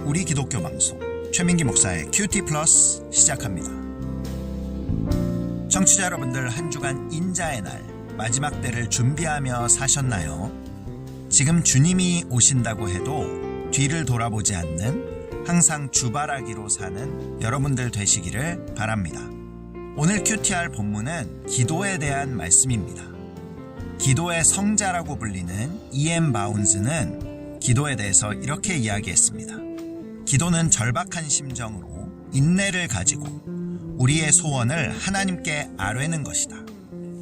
우리 기독교 방송 최민기 목사의 큐티 플러스 시작합니다. 청취자 여러분들, 한 주간 인자의 날 마지막 때를 준비하며 사셨나요? 지금 주님이 오신다고 해도 뒤를 돌아보지 않는, 항상 주바라기로 사는 여러분들 되시기를 바랍니다. 오늘 큐티할 본문은 기도에 대한 말씀입니다. 기도의 성자라고 불리는 E.M. 바운스는 기도에 대해서 이렇게 이야기했습니다. 기도는 절박한 심정으로 인내를 가지고 우리의 소원을 하나님께 아뢰는 것이다.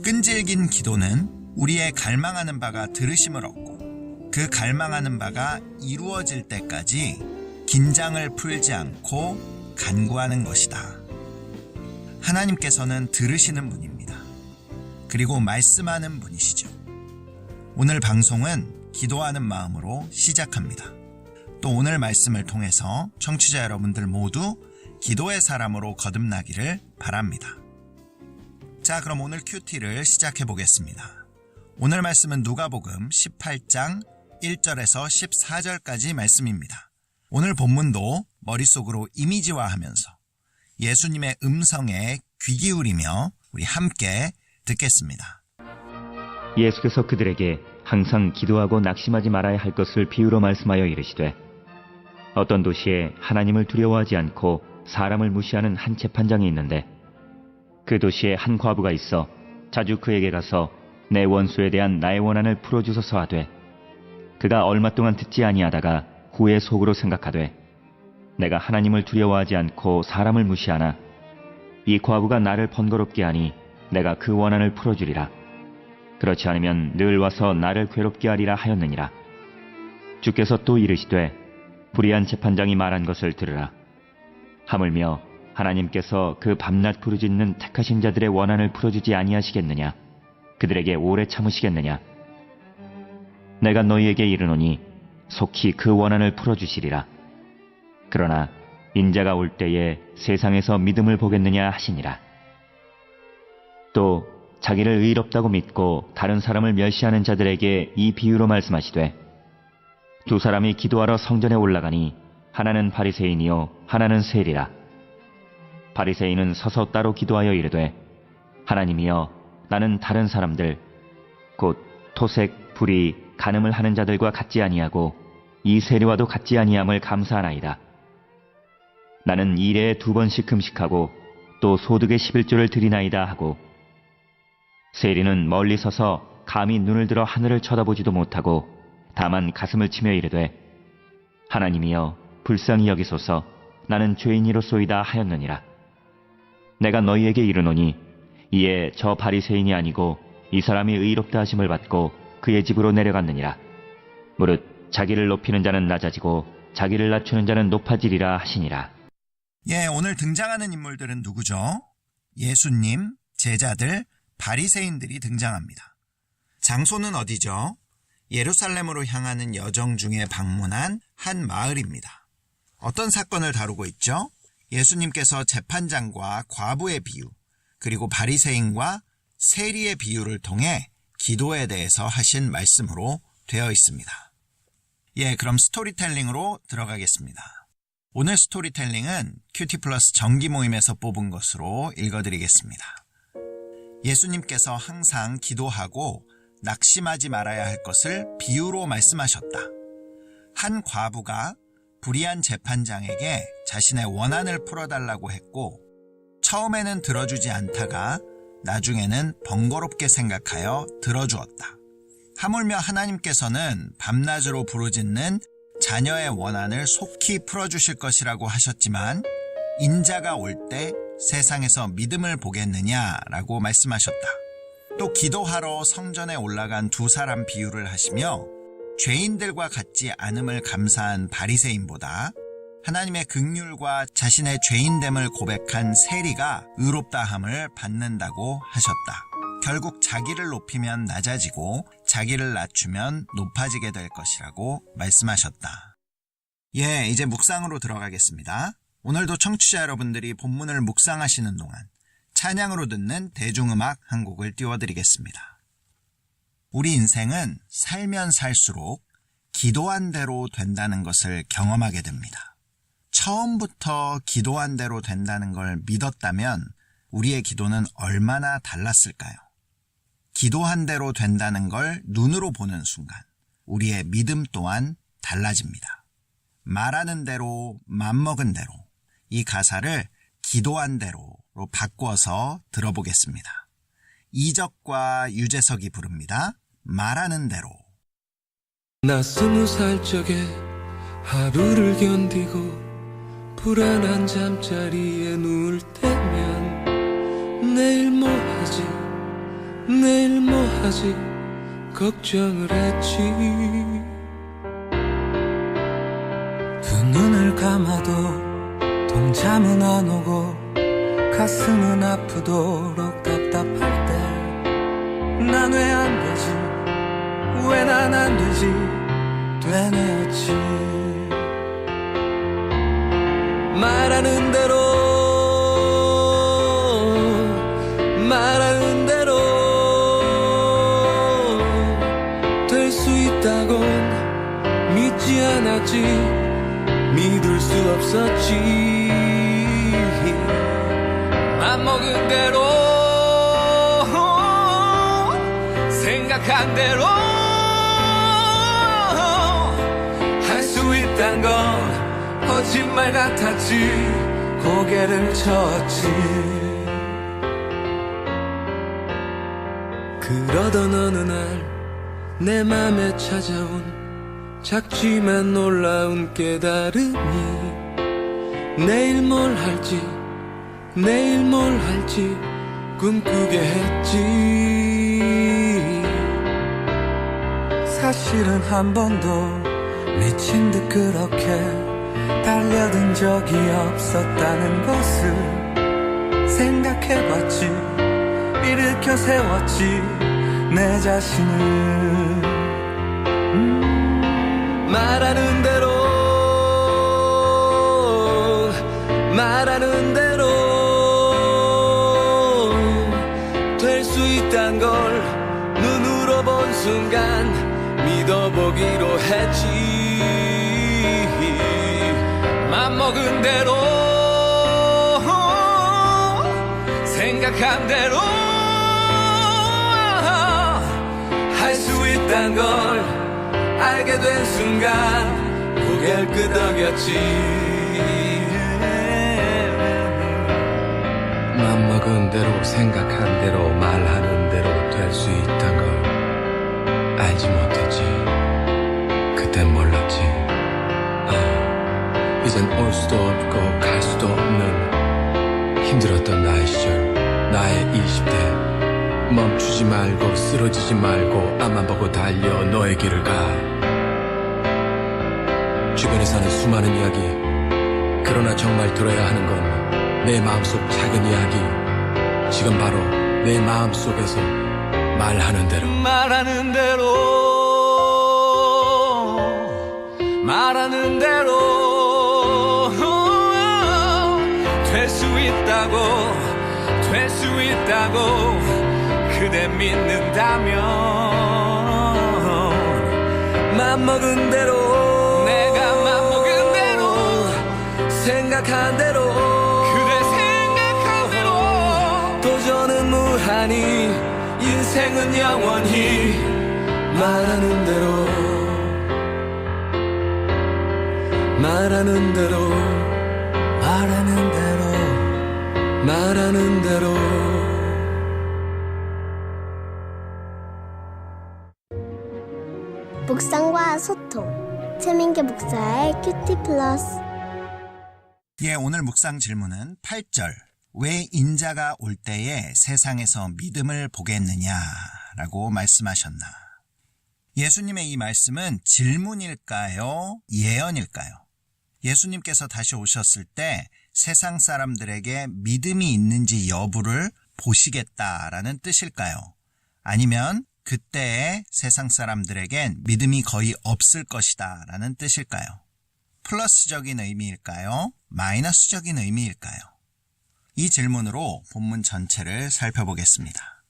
끈질긴 기도는 우리의 갈망하는 바가 들으심을 얻고 그 갈망하는 바가 이루어질 때까지 긴장을 풀지 않고 간구하는 것이다. 하나님께서는 들으시는 분입니다. 그리고 말씀하는 분이시죠. 오늘 방송은 기도하는 마음으로 시작합니다. 또 오늘 말씀을 통해서 청취자 여러분들 모두 기도의 사람으로 거듭나기를 바랍니다. 자, 그럼 오늘 큐티를 시작해 보겠습니다. 오늘 말씀은 누가복음 18장 1절에서 14절까지 말씀입니다. 오늘 본문도 머릿속으로 이미지화하면서 예수님의 음성에 귀 기울이며 우리 함께 듣겠습니다. 예수께서 그들에게 항상 기도하고 낙심하지 말아야 할 것을 비유로 말씀하여 이르시되, 어떤 도시에 하나님을 두려워하지 않고 사람을 무시하는 한 재판장이 있는데, 그 도시에 한 과부가 있어 자주 그에게 가서 내 원수에 대한 나의 원한을 풀어주소서 하되, 그가 얼마 동안 듣지 아니하다가 후에 속으로 생각하되, 내가 하나님을 두려워하지 않고 사람을 무시하나 이 과부가 나를 번거롭게 하니 내가 그 원한을 풀어주리라. 그렇지 않으면 늘 와서 나를 괴롭게 하리라 하였느니라. 주께서 또 이르시되, 불의한 재판장이 말한 것을 들으라. 하물며 하나님께서 그 밤낮 부르짖는 택하신 자들의 원한을 풀어주지 아니하시겠느냐? 그들에게 오래 참으시겠느냐? 내가 너희에게 이르노니 속히 그 원한을 풀어주시리라. 그러나 인자가 올 때에 세상에서 믿음을 보겠느냐 하시니라. 또 자기를 의롭다고 믿고 다른 사람을 멸시하는 자들에게 이 비유로 말씀하시되, 두 사람이 기도하러 성전에 올라가니 하나는 바리새인이요 하나는 세리라. 바리새인은 서서 따로 기도하여 이르되, 하나님이여, 나는 다른 사람들 곧 토색, 불의, 간음을 하는 자들과 같지 아니하고 이 세리와도 같지 아니함을 감사하나이다. 나는 일에 2번씩 금식하고 또 소득의 11조를 드리나이다 하고, 세리는 멀리 서서 감히 눈을 들어 하늘을 쳐다보지도 못하고 다만 가슴을 치며 이르되, 하나님이여, 불쌍히 여기소서, 나는 죄인이로소이다 하였느니라. 내가 너희에게 이르노니 이에 저 바리새인이 아니고 이 사람이 의롭다 하심을 받고 그의 집으로 내려갔느니라. 무릇 자기를 높이는 자는 낮아지고 자기를 낮추는 자는 높아지리라 하시니라. 오늘 등장하는 인물들은 누구죠? 예수님, 제자들, 바리새인들이 등장합니다. 장소는 어디죠? 예루살렘으로 향하는 여정 중에 방문한 한 마을입니다. 어떤 사건을 다루고 있죠? 예수님께서 재판장과 과부의 비유, 그리고 바리새인과 세리의 비유를 통해 기도에 대해서 하신 말씀으로 되어 있습니다. 그럼 스토리텔링으로 들어가겠습니다. 오늘 스토리텔링은 큐티 플러스 정기 모임에서 뽑은 것으로 읽어드리겠습니다. 예수님께서 항상 기도하고 낙심하지 말아야 할 것을 비유로 말씀하셨다. 한 과부가 불의한 재판장에게 자신의 원한을 풀어달라고 했고, 처음에는 들어주지 않다가 나중에는 번거롭게 생각하여 들어주었다. 하물며 하나님께서는 밤낮으로 부르짖는 자녀의 원한을 속히 풀어주실 것이라고 하셨지만, 인자가 올 때 세상에서 믿음을 보겠느냐라고 말씀하셨다. 또 기도하러 성전에 올라간 두 사람 비유를 하시며, 죄인들과 같지 않음을 감사한 바리새인보다 하나님의 긍휼과 자신의 죄인됨을 고백한 세리가 의롭다함을 받는다고 하셨다. 결국 자기를 높이면 낮아지고 자기를 낮추면 높아지게 될 것이라고 말씀하셨다. 이제 묵상으로 들어가겠습니다. 오늘도 청취자 여러분들이 본문을 묵상하시는 동안 찬양으로 듣는 대중음악 한 곡을 띄워드리겠습니다. 우리 인생은 살면 살수록 기도한 대로 된다는 것을 경험하게 됩니다. 처음부터 기도한 대로 된다는 걸 믿었다면 우리의 기도는 얼마나 달랐을까요? 기도한 대로 된다는 걸 눈으로 보는 순간 우리의 믿음 또한 달라집니다. 말하는 대로, 맘먹은 대로, 이 가사를 기도한 대로로 바꿔서 들어보겠습니다. 이적과 유재석이 부릅니다. 말하는 대로. 나 20살 적에 하루를 견디고 불안한 잠자리에 누울 때면 내일 뭐 하지 내일 뭐 하지 걱정을 했지. 두 눈을 감아도 동참은 안 오고 가슴은 아프도록 답답할 때 난 왜 안 되지 왜 난 안 되지 되뇌었지. 말하는 대로 말하는 대로 될 수 있다곤 믿지 않았지 믿을 수 없었지. 맘먹은 대로 생각한 대로 할 수 있단 건 거짓말 같았지 고개를 쳤지. 그러던 어느 날 내 맘에 찾아온 작지만 놀라운 깨달음이 내일 뭘 할지 내일 뭘 할지 꿈꾸게 했지. 사실은 한 번도 미친 듯 그렇게 달려든 적이 없었다는 것을 생각해봤지. 일으켜 세웠지 내 자신을. 말하는 대로 말하는 대로 될 수 있단 걸 눈으로 본 순간 믿어보기로 했지. 맘먹은 대로 생각한 대로 할 수 있단 걸 알게 된 순간 고개를 끄덕였지. 맘먹은 대로 생각한 대로 말하는 대로 될 수 있단 걸 알지 못했지. 그땐 몰랐지. 이젠 올 수도 없고 갈 수도 없는 힘들었던 나의 시절 나의 20대. 멈추지 말고 쓰러지지 말고 앞만 보고 달려 너의 길을 가. 주변에 사는 수많은 이야기 그러나 정말 들어야 하는 건 내 마음속 작은 이야기. 지금 바로 내 마음속에서 말하는 대로 말하는 대로 말하는 대로 될 수 있다고 될 수 있다고 그대 믿는다면 맘먹은 대로 내가 맘먹은 대로 생각한 대로 그대 생각한 대로 도전은 무한히 인생은 영원히 말하는 대로 말하는 대로 말하는 대로 말하는 대로. 묵상과 소통 최민기 목사의 큐티 플러스. 오늘 묵상 질문은 8절 왜 인자가 올 때에 세상에서 믿음을 보겠느냐 라고 말씀하셨나. 예수님의 이 말씀은 질문일까요? 예언일까요? 예수님께서 다시 오셨을 때 세상 사람들에게 믿음이 있는지 여부를 보시겠다라는 뜻일까요? 아니면 그때의 세상 사람들에겐 믿음이 거의 없을 것이다 라는 뜻일까요? 플러스적인 의미일까요? 마이너스적인 의미일까요? 이 질문으로 본문 전체를 살펴보겠습니다.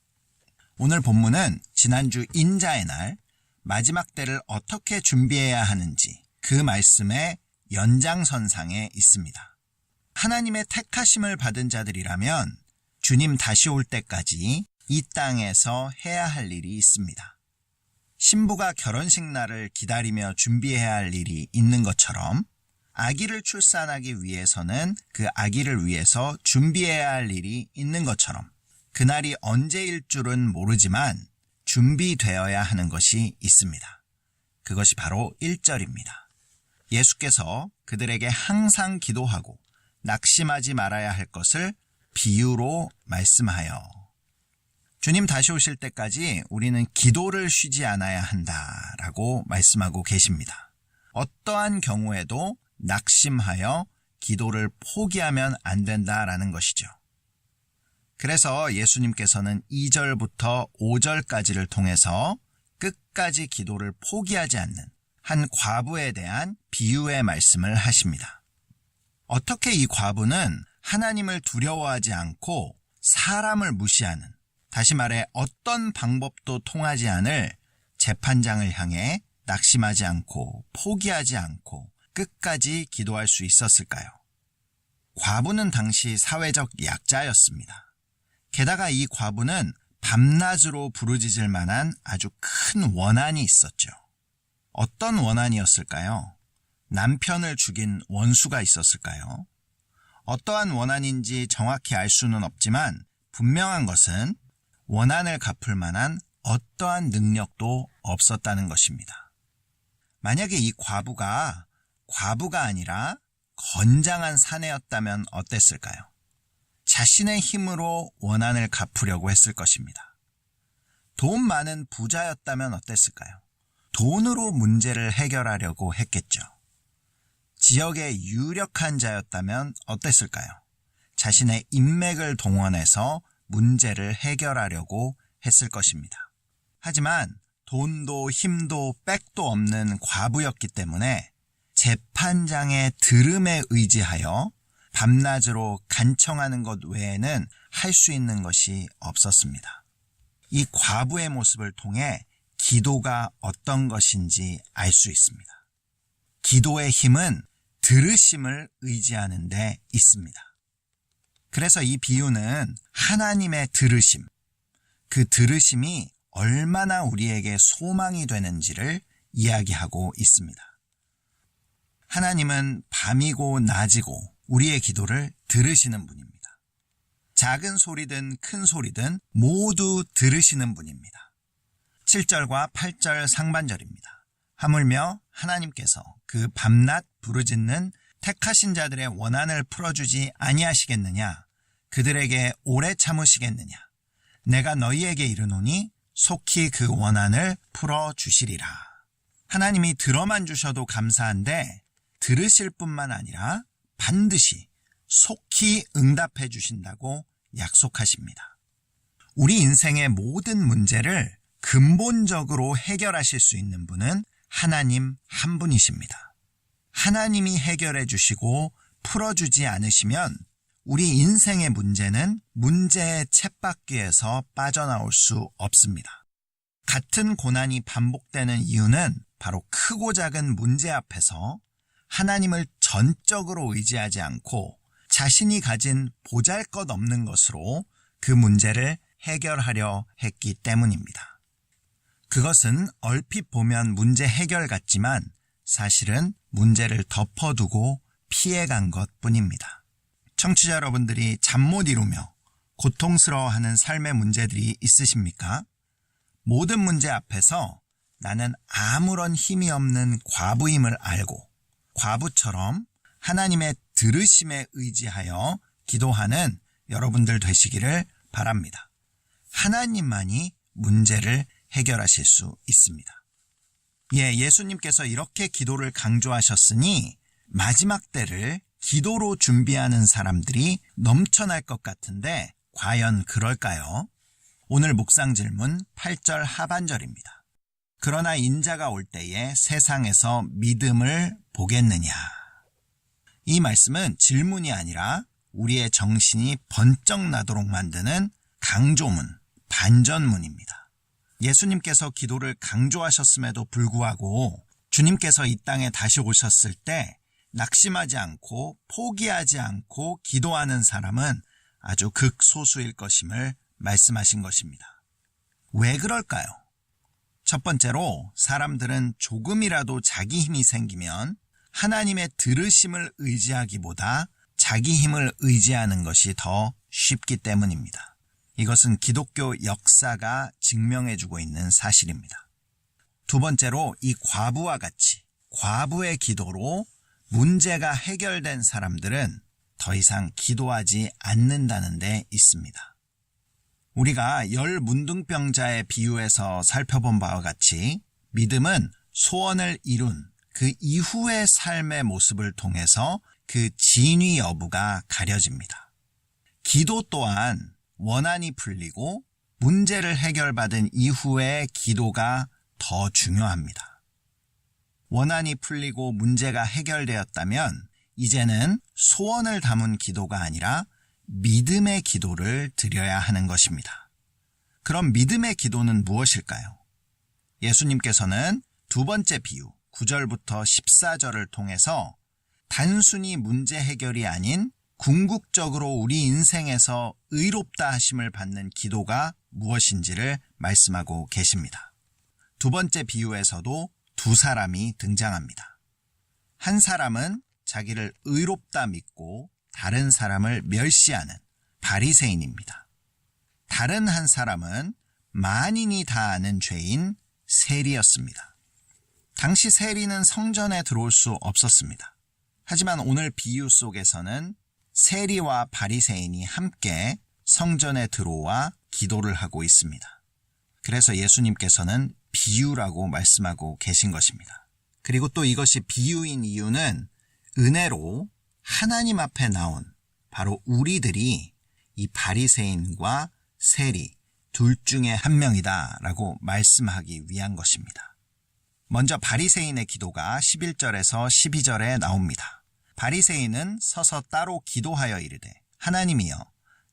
오늘 본문은 지난주 인자의 날, 마지막 때를 어떻게 준비해야 하는지 그 말씀의 연장선상에 있습니다. 하나님의 택하심을 받은 자들이라면 주님 다시 올 때까지 이 땅에서 해야 할 일이 있습니다. 신부가 결혼식 날을 기다리며 준비해야 할 일이 있는 것처럼 아기를 출산하기 위해서는 그 아기를 위해서 준비해야 할 일이 있는 것처럼 그날이 언제일 줄은 모르지만 준비되어야 하는 것이 있습니다. 그것이 바로 1절입니다. 예수께서 그들에게 항상 기도하고 낙심하지 말아야 할 것을 비유로 말씀하여 주님 다시 오실 때까지 우리는 기도를 쉬지 않아야 한다라고 말씀하고 계십니다. 어떠한 경우에도 낙심하여 기도를 포기하면 안 된다라는 것이죠. 그래서 예수님께서는 2절부터 5절까지를 통해서 끝까지 기도를 포기하지 않는 한 과부에 대한 비유의 말씀을 하십니다. 어떻게 이 과부는 하나님을 두려워하지 않고 사람을 무시하는, 다시 말해 어떤 방법도 통하지 않을 재판장을 향해 낙심하지 않고 포기하지 않고 끝까지 기도할 수 있었을까요? 과부는 당시 사회적 약자였습니다. 게다가 이 과부는 밤낮으로 부르짖을 만한 아주 큰 원한이 있었죠. 어떤 원한이었을까요? 남편을 죽인 원수가 있었을까요? 어떠한 원한인지 정확히 알 수는 없지만 분명한 것은 원한을 갚을 만한 어떠한 능력도 없었다는 것입니다. 만약에 이 과부가 아니라 건장한 사내였다면 어땠을까요? 자신의 힘으로 원한을 갚으려고 했을 것입니다. 돈 많은 부자였다면 어땠을까요? 돈으로 문제를 해결하려고 했겠죠. 지역의 유력한 자였다면 어땠을까요? 자신의 인맥을 동원해서 문제를 해결하려고 했을 것입니다. 하지만 돈도 힘도 빽도 없는 과부였기 때문에 재판장의 들음에 의지하여 밤낮으로 간청하는 것 외에는 할 수 있는 것이 없었습니다. 이 과부의 모습을 통해 기도가 어떤 것인지 알 수 있습니다. 기도의 힘은 들으심을 의지하는 데 있습니다. 그래서 이 비유는 하나님의 들으심, 그 들으심이 얼마나 우리에게 소망이 되는지를 이야기하고 있습니다. 하나님은 밤이고 낮이고 우리의 기도를 들으시는 분입니다. 작은 소리든 큰 소리든 모두 들으시는 분입니다. 7절과 8절 상반절입니다. 하물며 하나님께서 그 밤낮 부르짖는 택하신 자들의 원한을 풀어주지 아니하시겠느냐? 그들에게 오래 참으시겠느냐? 내가 너희에게 이르노니 속히 그 원한을 풀어주시리라. 하나님이 들어만 주셔도 감사한데 들으실 뿐만 아니라 반드시 속히 응답해 주신다고 약속하십니다. 우리 인생의 모든 문제를 근본적으로 해결하실 수 있는 분은 하나님 한 분이십니다. 하나님이 해결해 주시고 풀어주지 않으시면 우리 인생의 문제는 문제의 쳇바퀴에서 빠져나올 수 없습니다. 같은 고난이 반복되는 이유는 바로 크고 작은 문제 앞에서 하나님을 전적으로 의지하지 않고 자신이 가진 보잘것없는 것으로 그 문제를 해결하려 했기 때문입니다. 그것은 얼핏 보면 문제 해결 같지만 사실은 문제를 덮어두고 피해간 것뿐입니다. 청취자 여러분들이 잠 못 이루며 고통스러워하는 삶의 문제들이 있으십니까? 모든 문제 앞에서 나는 아무런 힘이 없는 과부임을 알고 과부처럼 하나님의 들으심에 의지하여 기도하는 여러분들 되시기를 바랍니다. 하나님만이 문제를 해결하실 수 있습니다. 예수님께서 이렇게 기도를 강조하셨으니 마지막 때를 기도로 준비하는 사람들이 넘쳐날 것 같은데 과연 그럴까요? 오늘 묵상 질문 8절 하반절입니다. 그러나 인자가 올 때에 세상에서 믿음을 보겠느냐? 이 말씀은 질문이 아니라 우리의 정신이 번쩍 나도록 만드는 강조문, 반전문입니다. 예수님께서 기도를 강조하셨음에도 불구하고 주님께서 이 땅에 다시 오셨을 때 낙심하지 않고 포기하지 않고 기도하는 사람은 아주 극소수일 것임을 말씀하신 것입니다. 왜 그럴까요? 첫 번째로 사람들은 조금이라도 자기 힘이 생기면 하나님의 들으심을 의지하기보다 자기 힘을 의지하는 것이 더 쉽기 때문입니다. 이것은 기독교 역사가 증명해주고 있는 사실입니다. 두 번째로 이 과부와 같이 과부의 기도로 문제가 해결된 사람들은 더 이상 기도하지 않는다는 데 있습니다. 우리가 열 문둥병자의 비유에서 살펴본 바와 같이 믿음은 소원을 이룬 그 이후의 삶의 모습을 통해서 그 진위 여부가 가려집니다. 기도 또한 원한이 풀리고 문제를 해결받은 이후의 기도가 더 중요합니다. 원한이 풀리고 문제가 해결되었다면 이제는 소원을 담은 기도가 아니라 믿음의 기도를 드려야 하는 것입니다. 그럼 믿음의 기도는 무엇일까요? 예수님께서는 두 번째 비유 9절부터 14절을 통해서 단순히 문제 해결이 아닌 궁극적으로 우리 인생에서 의롭다 하심을 받는 기도가 무엇인지를 말씀하고 계십니다. 두 번째 비유에서도 두 사람이 등장합니다. 한 사람은 자기를 의롭다 믿고 다른 사람을 멸시하는 바리새인입니다. 다른 한 사람은 만인이 다 아는 죄인 세리였습니다. 당시 세리는 성전에 들어올 수 없었습니다. 하지만 오늘 비유 속에서는 세리와 바리새인이 함께 성전에 들어와 기도를 하고 있습니다. 그래서 예수님께서는 비유라고 말씀하고 계신 것입니다. 그리고 또 이것이 비유인 이유는 은혜로 하나님 앞에 나온 바로 우리들이 이 바리새인과 세리 둘 중에 한 명이다라고 말씀하기 위한 것입니다. 먼저 바리새인의 기도가 11절에서 12절에 나옵니다. 바리새인은 서서 따로 기도하여 이르되 하나님이여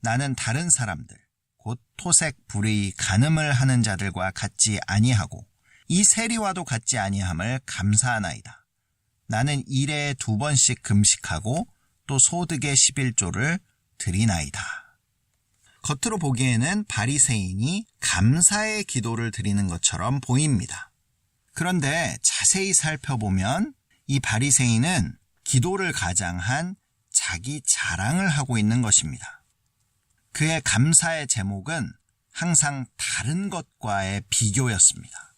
나는 다른 사람들 곧 토색 불의 간음을 하는 자들과 같지 아니하고 이 세리와도 같지 아니함을 감사하나이다. 나는 일에 2번씩 금식하고 또 소득의 11조를 드리나이다. 겉으로 보기에는 바리새인이 감사의 기도를 드리는 것처럼 보입니다. 그런데 자세히 살펴보면 이 바리새인은 기도를 가장한 자기 자랑을 하고 있는 것입니다. 그의 감사의 제목은 항상 다른 것과의 비교였습니다.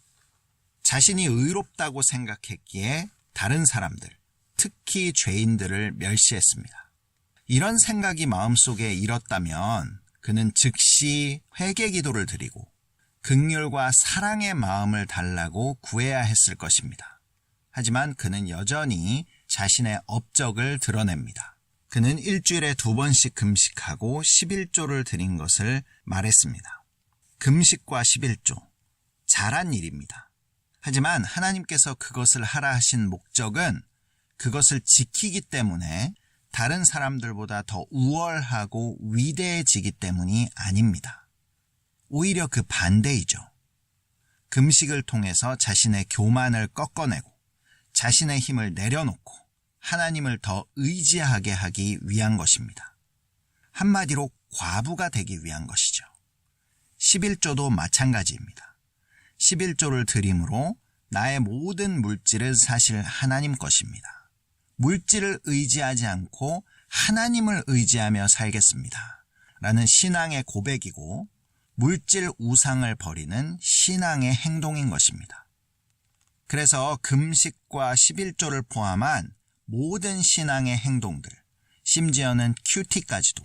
자신이 의롭다고 생각했기에 다른 사람들, 특히 죄인들을 멸시했습니다. 이런 생각이 마음속에 일었다면 그는 즉시 회개 기도를 드리고 긍휼과 사랑의 마음을 달라고 구해야 했을 것입니다. 하지만 그는 여전히 자신의 업적을 드러냅니다. 그는 일주일에 2번씩 금식하고 11조를 드린 것을 말했습니다. 금식과 11조, 잘한 일입니다. 하지만 하나님께서 그것을 하라 하신 목적은 그것을 지키기 때문에 다른 사람들보다 더 우월하고 위대해지기 때문이 아닙니다. 오히려 그 반대이죠. 금식을 통해서 자신의 교만을 꺾어내고 자신의 힘을 내려놓고 하나님을 더 의지하게 하기 위한 것입니다. 한마디로 과부가 되기 위한 것이죠. 11조도 마찬가지입니다. 11조를 드림으로 나의 모든 물질은 사실 하나님 것입니다. 물질을 의지하지 않고 하나님을 의지하며 살겠습니다. 라는 신앙의 고백이고 물질 우상을 버리는 신앙의 행동인 것입니다. 그래서 금식과 11조를 포함한 모든 신앙의 행동들, 심지어는 큐티까지도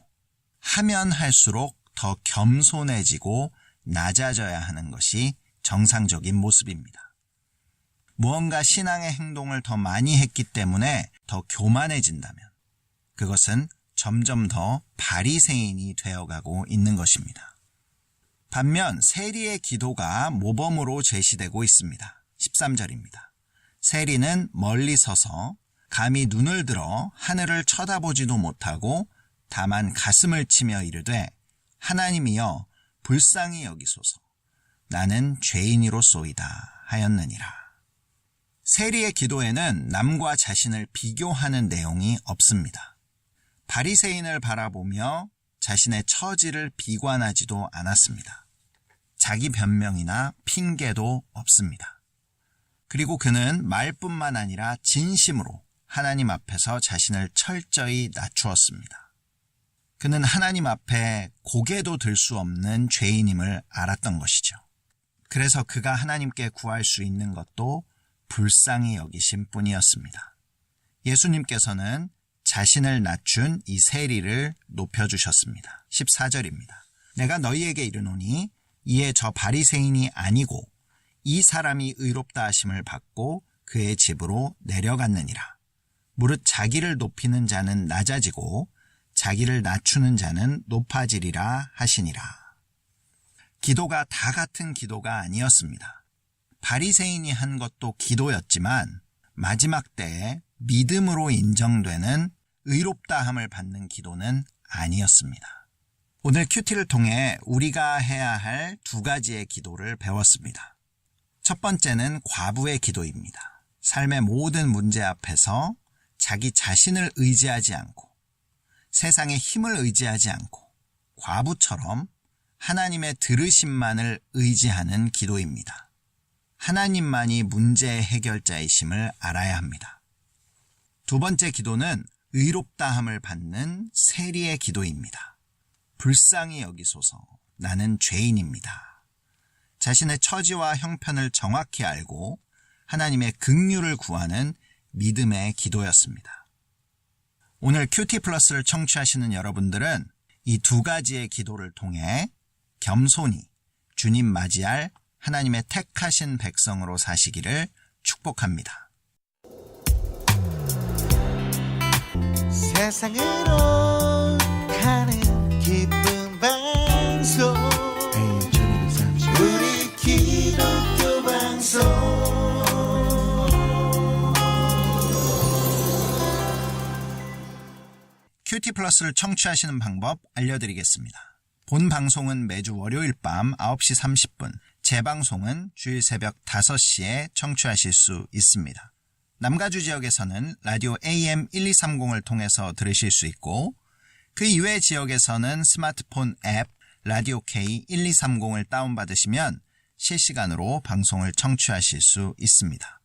하면 할수록 더 겸손해지고 낮아져야 하는 것이 정상적인 모습입니다. 무언가 신앙의 행동을 더 많이 했기 때문에 더 교만해진다면 그것은 점점 더 바리새인이 되어가고 있는 것입니다. 반면 세리의 기도가 모범으로 제시되고 있습니다. 13절입니다. 세리는 멀리 서서 감히 눈을 들어 하늘을 쳐다보지도 못하고 다만 가슴을 치며 이르되 하나님이여 불쌍히 여기소서 나는 죄인이로소이다 하였느니라. 세리의 기도에는 남과 자신을 비교하는 내용이 없습니다. 바리새인을 바라보며 자신의 처지를 비관하지도 않았습니다. 자기 변명이나 핑계도 없습니다. 그리고 그는 말뿐만 아니라 진심으로 하나님 앞에서 자신을 철저히 낮추었습니다. 그는 하나님 앞에 고개도 들 수 없는 죄인임을 알았던 것이죠. 그래서 그가 하나님께 구할 수 있는 것도 불쌍히 여기신 뿐이었습니다. 예수님께서는 자신을 낮춘 이 세리를 높여주셨습니다. 14절입니다. 내가 너희에게 이르노니 이에 저 바리새인이 아니고 이 사람이 의롭다 하심을 받고 그의 집으로 내려갔느니라. 무릇 자기를 높이는 자는 낮아지고 자기를 낮추는 자는 높아지리라 하시니라. 기도가 다 같은 기도가 아니었습니다. 바리새인이 한 것도 기도였지만 마지막 때에 믿음으로 인정되는 의롭다함을 받는 기도는 아니었습니다. 오늘 큐티를 통해 우리가 해야 할 두 가지의 기도를 배웠습니다. 첫 번째는 과부의 기도입니다. 삶의 모든 문제 앞에서 자기 자신을 의지하지 않고 세상의 힘을 의지하지 않고 과부처럼 하나님의 들으심만을 의지하는 기도입니다. 하나님만이 문제의 해결자이심을 알아야 합니다. 두 번째 기도는 의롭다함을 받는 세리의 기도입니다. 불쌍히 여기소서, 나는 죄인입니다. 자신의 처지와 형편을 정확히 알고 하나님의 긍휼을 구하는 믿음의 기도였습니다. 오늘 큐티 플러스를 청취하시는 여러분들은 이 두 가지의 기도를 통해 겸손히 주님 맞이할 하나님의 택하신 백성으로 사시기를 축복합니다. 세상으로 가는 기쁜 방송 우리 기독교 방송 큐티 플러스를 청취하시는 방법 알려드리겠습니다. 본 방송은 매주 월요일 밤 9시 30분, 재방송은 주일 새벽 5시에 청취하실 수 있습니다. 남가주 지역에서는 라디오 AM1230을 통해서 들으실 수 있고 그 이외 지역에서는 스마트폰 앱 라디오 K1230을 다운받으시면 실시간으로 방송을 청취하실 수 있습니다.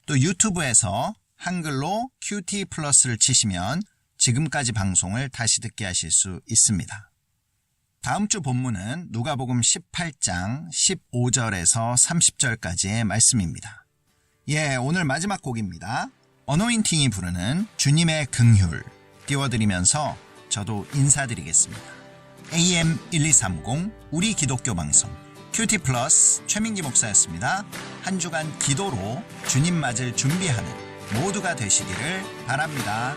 또 유튜브에서 한글로 큐티 플러스를 치시면 지금까지 방송을 다시 듣게 하실 수 있습니다. 다음 주 본문은 누가복음 18장 15절에서 30절까지의 말씀입니다. 오늘 마지막 곡입니다. 어노인팅이 부르는 주님의 긍휼 띄워드리면서 저도 인사드리겠습니다. AM1230 우리 기독교 방송 큐티 플러스 최민기 목사였습니다. 한 주간 기도로 주님 맞을 준비하는 모두가 되시기를 바랍니다.